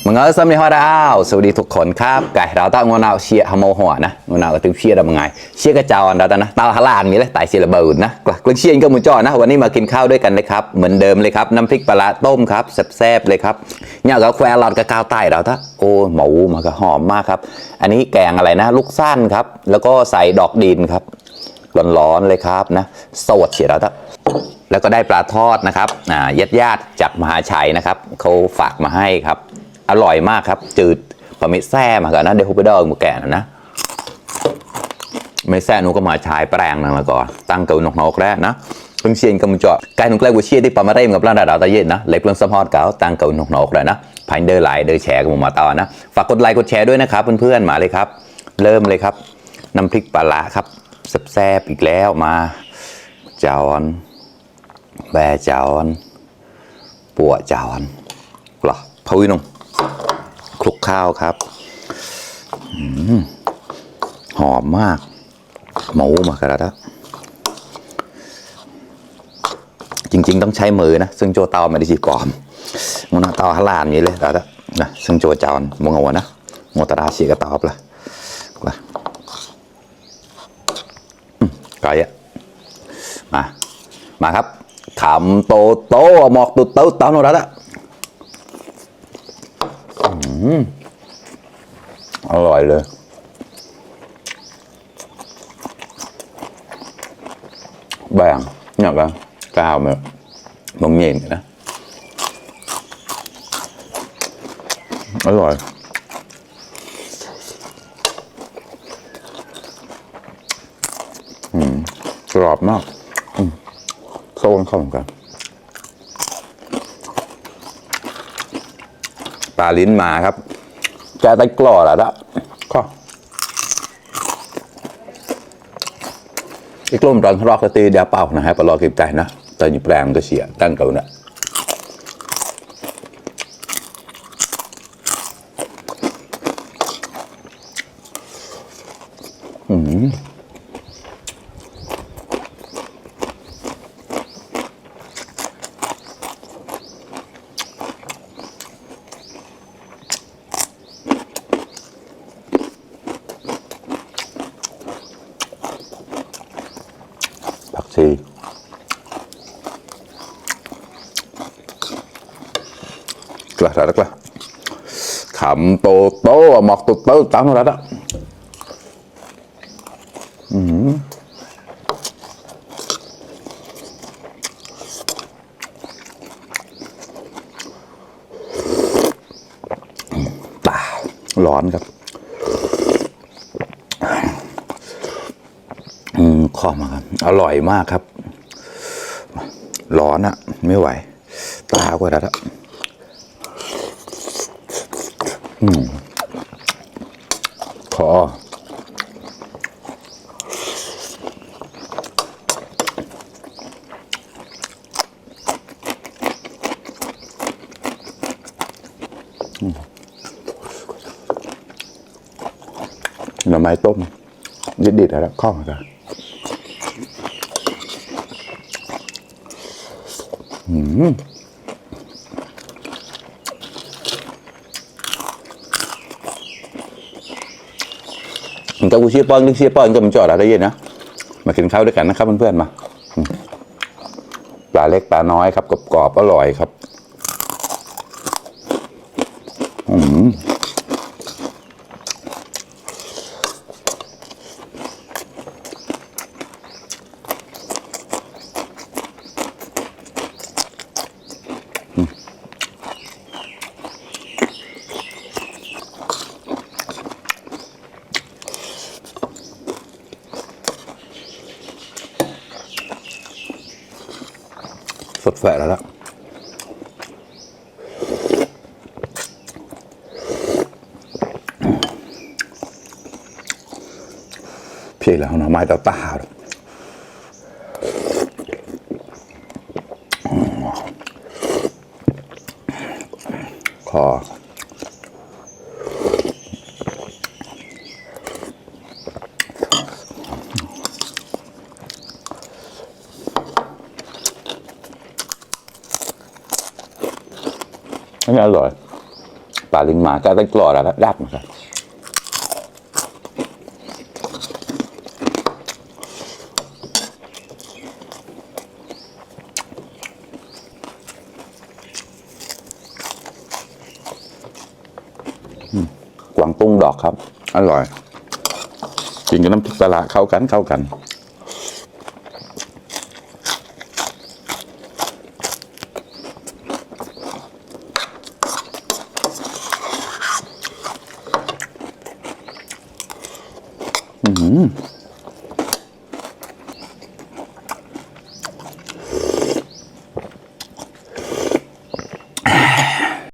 มึงเอาซ้ำในฮอดาวสวัสดีทุกคนครับไก่เราต้องงอนเอาเชียร์ฮามหัวนะงอนเอาตึงเชียร์ได้มึงไงเชียร์กระเจ้าอันเราตนะเตาฮาลานมีเลยไต่เชียร์ระเบิดนะกลุ่นเชียร์ก็มือจ่อนะวันนี้มากินข้าวด้วยกันเลยครับเหมือนเดิมเลยครับน้ำพริกปลาต้มครับแซ่บๆเลยครับเนี่ยกับแควร์หลอดกับกาวใต้เราท่าโอ้หมูมันก็หอมมากครับอันนี้แกงอะไรนะลูกสั้นครับแล้วก็ใส่ดอกดินครับร้อนๆเลยครับนะสดเชียร์เราท่าแล้วก็ได้ปลาทอดนะครับญาติจากมหาชัยนะครับเขาฝากมาให้ครับอร่อยมากครับจืดพอไม่แซ่มากันนะเดี๋ยวผมไปดองหมูแก่นะไม่แซ่หนูก็มาชายแปลงนั่นละก่อนตั้งเกาหนกแรกนะเพิ่งเชียนกำจัดกายหนุ่มใกล้กูเชียที่ปามาเร่กับร้านดาวตะเย็นนะเล็กเรื่องสมอดเก่าตั้งเกาหนกเลยนะภายเดินไหลเดินแชร์กับผมมาต่อนะฝากกดไลค์กดแชร์ด้วยนะครับเพื่อนๆมาเลยครับเริ่มเลยครับน้ำพริกปลาครับแซ่บอีกแล้วมาจอนแบจอนปัวจอนกรอบพะวินงคลุกข้าวครับหอมมากหมูมากระดาจริงๆต้องใช้มือนะซึ่งโจเตาไม่ได้จีปลอมมันเตาฮาลานนี้เลยแล้วนะซึ่งโจจอนมงหัวนะมตราชีกระตอบเลยไก่อะมาครับขำโตโตหมอกตุดเต้าเต้าโนรัตอะอร่อยเลยแบ่งเนี่ยกันก้าวแบบบางเย็นนะอร่อยกรอบมากเข้ากันปลาลิ้นมาครับแกตะกรอแล้วละก็อีกลุ่มตอนรอกตีเดียเป่านะฮะปลากิบใจนะแต่อยู่แปลงก็เสียตั้งเก่าเนี่ยผักชีกระไรขำโตโตหมอกตุดเต้าตั้งแล้วอ่ะตาร้อนครับข้อมาครับอร่อยมากครับร้อนอะไม่ไหวตากว่าแล้วขอหน่อไม้ต้มดิดๆแล้วข้อมากันกับกูเชียร์ปอนนึกเชียร์ปอนก็มันจอดอะไรเย็นนะมากินข้าวด้วยกันนะครับเพื่อนๆมาปลาเล็กปลาน้อยครับกรอบๆอร่อยครับสดแฝดแล้วล่ะพี่แล้วหน่อไม้ตาคออันนี้อร่อย ปลาลิงหมาก็ได้กรอดแล้วดับนะครับกวางตุ้งดอกครับอร่อยกินกับน้ำพริกปลาเข้ากันเข้ากัน